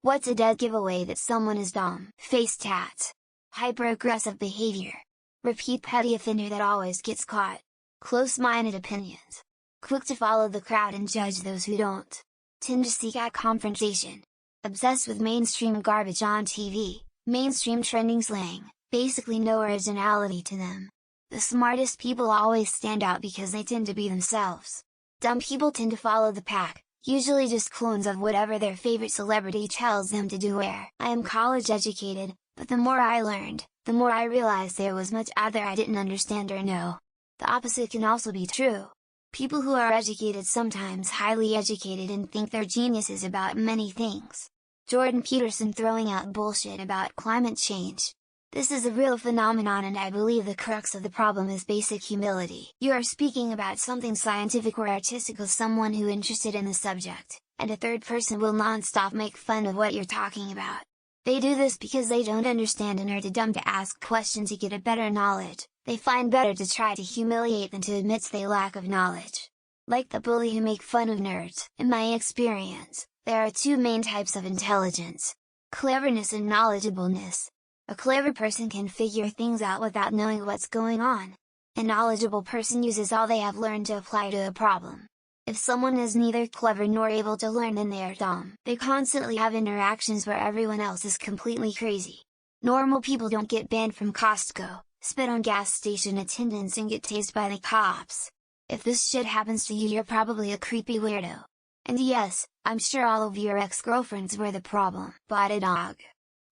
What's a dead giveaway that someone is dumb? Face tats. Hyper-aggressive behavior. Repeat petty offender that always gets caught. Close-minded opinions. Quick to follow the crowd and judge those who don't. Tend to seek out confrontation. Obsessed with mainstream garbage on TV, mainstream trending slang, basically no originality to them. The smartest people always stand out because they tend to be themselves. Dumb people tend to follow the pack, usually just clones of whatever their favorite celebrity tells them to do. I am college educated, but the more I learned, the more I realized there was much out there I didn't understand or know. The opposite can also be true. People who are educated sometimes highly educated and think they're geniuses about many things. Jordan Peterson throwing out bullshit about climate change. This is a real phenomenon, and I believe the crux of the problem is basic humility. You are speaking about something scientific or artistic with someone who is interested in the subject, and a third person will non-stop make fun of what you're talking about. They do this because they don't understand and are too dumb to ask questions to get a better knowledge. They find better to try to humiliate than to admit they lack of knowledge. Like the bully who make fun of nerds. In my experience, there are two main types of intelligence: cleverness and knowledgeableness. A clever person can figure things out without knowing what's going on. A knowledgeable person uses all they have learned to apply to a problem. If someone is neither clever nor able to learn, then they are dumb. They constantly have interactions where everyone else is completely crazy. Normal people don't get banned from Costco, spit on gas station attendants and get tased by the cops. If this shit happens to you, you're probably a creepy weirdo. And yes, I'm sure all of your ex-girlfriends were the problem. Bought a dog.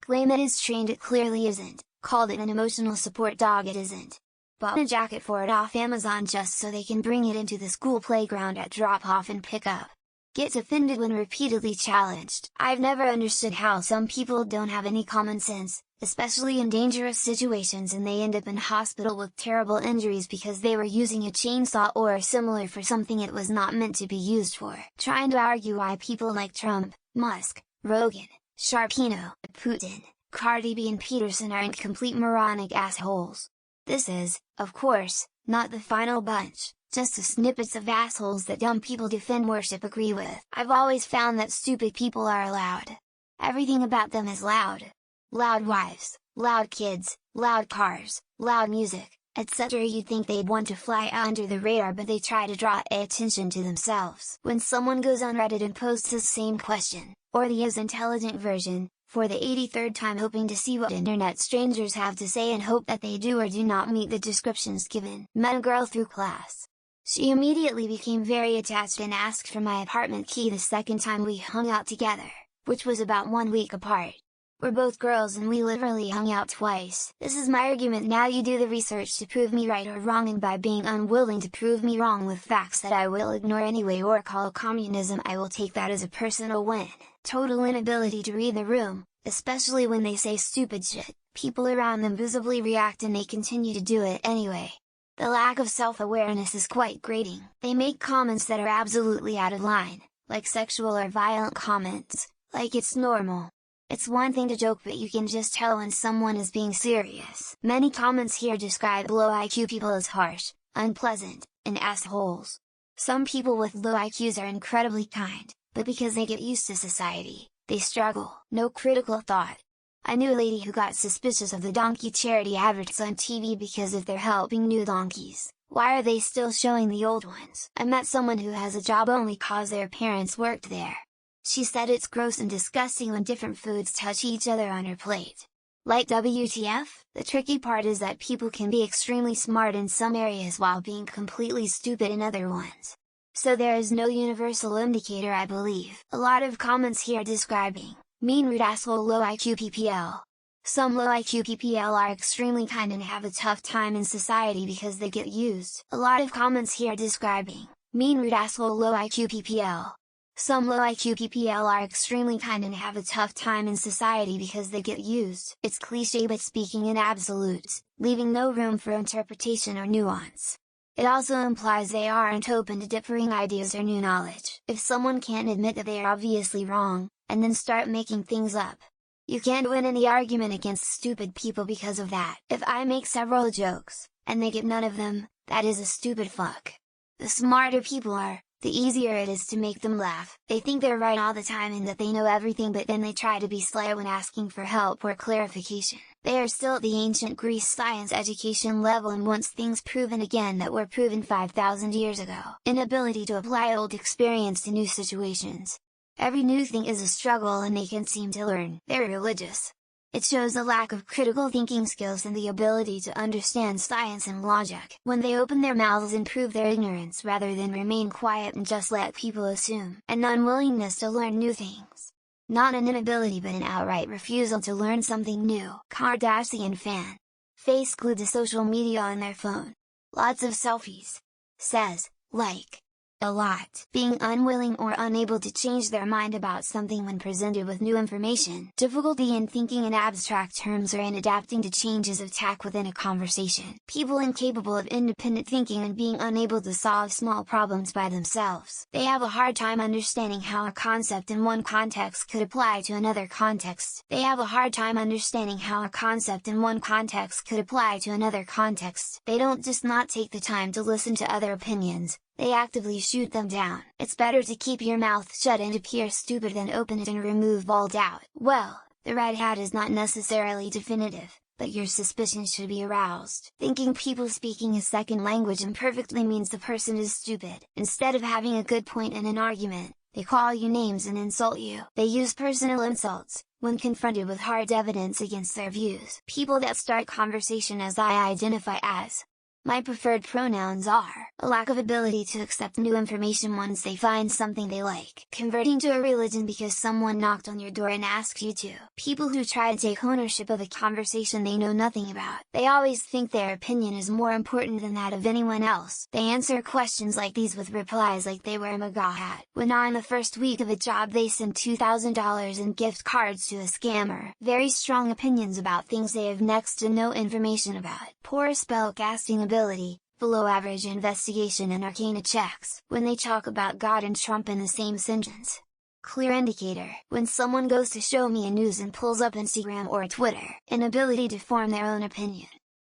Claim it is trained, it clearly isn't. Called it an emotional support dog, it isn't. Bought a jacket for it off Amazon just so they can bring it into the school playground at drop-off and pick-up. Gets offended when repeatedly challenged. I've never understood how some people don't have any common sense, especially in dangerous situations, and they end up in hospital with terrible injuries because they were using a chainsaw or similar for something it was not meant to be used for. Trying to argue why people like Trump, Musk, Rogan, Sharpino, Putin, Cardi B and Peterson aren't complete moronic assholes. This is, of course, not the final bunch, just the snippets of assholes that dumb people defend worship agree with. I've always found that stupid people are loud. Everything about them is loud. Loud wives, loud kids, loud cars, loud music, etc. You'd think they'd want to fly under the radar, but they try to draw attention to themselves. When someone goes on Reddit and posts the same question, or the as intelligent version, for the 83rd time, hoping to see what internet strangers have to say and hope that they do or do not meet the descriptions given. Met a girl through class. She immediately became very attached and asked for my apartment key the second time we hung out together, which was about 1 week apart. We're both girls and we literally hung out twice. This is my argument: now you do the research to prove me right or wrong, and by being unwilling to prove me wrong with facts that I will ignore anyway or call communism, I will take that as a personal win. Total inability to read the room, especially when they say stupid shit. People around them visibly react and they continue to do it anyway. The lack of self-awareness is quite grating. They make comments that are absolutely out of line, like sexual or violent comments, like it's normal. It's one thing to joke, but you can just tell when someone is being serious. Many comments here describe low IQ people as harsh, unpleasant, and assholes. Some people with low IQs are incredibly kind, but because they get used to society, they struggle. No critical thought. I knew a lady who got suspicious of the donkey charity adverts on TV because if they're helping new donkeys, why are they still showing the old ones? I met someone who has a job only cause their parents worked there. She said it's gross and disgusting when different foods touch each other on her plate. Like WTF? The tricky part is that people can be extremely smart in some areas while being completely stupid in other ones. So there is no universal indicator, I believe. A lot of comments here describing mean, rude, asshole, low IQ PPL. Some low IQ PPL are extremely kind and have a tough time in society because they get used. A lot of comments here describing mean, rude, asshole, low IQ PPL. Some low IQ PPL are extremely kind and have a tough time in society because they get used. It's cliche but speaking in absolutes, leaving no room for interpretation or nuance. It also implies they aren't open to differing ideas or new knowledge. If someone can't admit that they are obviously wrong, and then start making things up, you can't win any argument against stupid people because of that. If I make several jokes, and they get none of them, that is a stupid fuck. The smarter people are, the easier it is to make them laugh. They think they're right all the time and that they know everything, but then they try to be sly when asking for help or clarification. They are still at the ancient Greece science education level and wants things proven again that were proven 5,000 years ago. Inability to apply old experience to new situations. Every new thing is a struggle and they can't seem to learn. They're religious. It shows a lack of critical thinking skills and the ability to understand science and logic. When they open their mouths and prove their ignorance rather than remain quiet and just let people assume. An unwillingness to learn new things. Not an inability but an outright refusal to learn something new. Kardashian fan. Face glued to social media on their phone. Lots of selfies. Says, like, a lot. Being unwilling or unable to change their mind about something when presented with new information. Difficulty in thinking in abstract terms or in adapting to changes of tack within a conversation. People incapable of independent thinking and being unable to solve small problems by themselves. They have a hard time understanding how a concept in one context could apply to another context. They have a hard time understanding how a concept in one context could apply to another context. They don't just not take the time to listen to other opinions, they actively shoot them down. It's better to keep your mouth shut and appear stupid than open it and remove all doubt. Well, the red hat is not necessarily definitive, but your suspicions should be aroused. Thinking people speaking a second language imperfectly means the person is stupid. Instead of having a good point in an argument, they call you names and insult you. They use personal insults, when confronted with hard evidence against their views. People that start conversation as I identify as. My preferred pronouns are, a lack of ability to accept new information once they find something they like. Converting to a religion because someone knocked on your door and asked you to. People who try to take ownership of a conversation they know nothing about. They always think their opinion is more important than that of anyone else. They answer questions like these with replies like they wear a MAGA hat. When on the first week of a job they send $2,000 in gift cards to a scammer. Very strong opinions about things they have next to no information about. Poor spellcasting ability, below average investigation and arcana checks, when they talk about God and Trump in the same sentence. Clear indicator, when someone goes to show me a news and pulls up Instagram or Twitter. Inability to form their own opinion.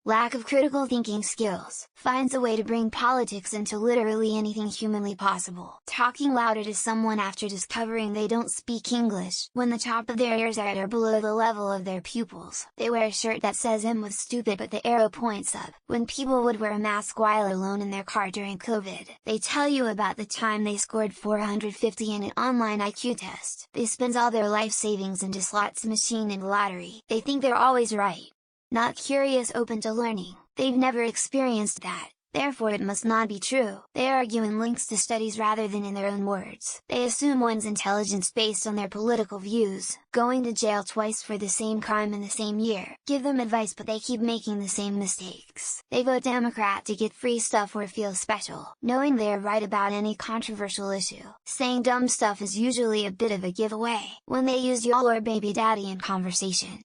Lack of critical thinking skills, finds a way to bring politics into literally anything humanly possible. Talking louder to someone after discovering they don't speak English. When the top of their ears are at or below the level of their pupils. They wear a shirt that says M with stupid but the arrow points up. When people would wear a mask while alone in their car during COVID. They tell you about the time they scored 450 in an online IQ test. They spend all their life savings into slots machine and lottery. They think they're always right. Not curious, open to learning. They've never experienced that, therefore it must not be true. They argue in links to studies rather than in their own words. They assume one's intelligence based on their political views, going to jail twice for the same crime in the same year. Give them advice but they keep making the same mistakes. They vote Democrat to get free stuff or feel special, knowing they are right about any controversial issue. Saying dumb stuff is usually a bit of a giveaway. When they use y'all or baby daddy in conversation,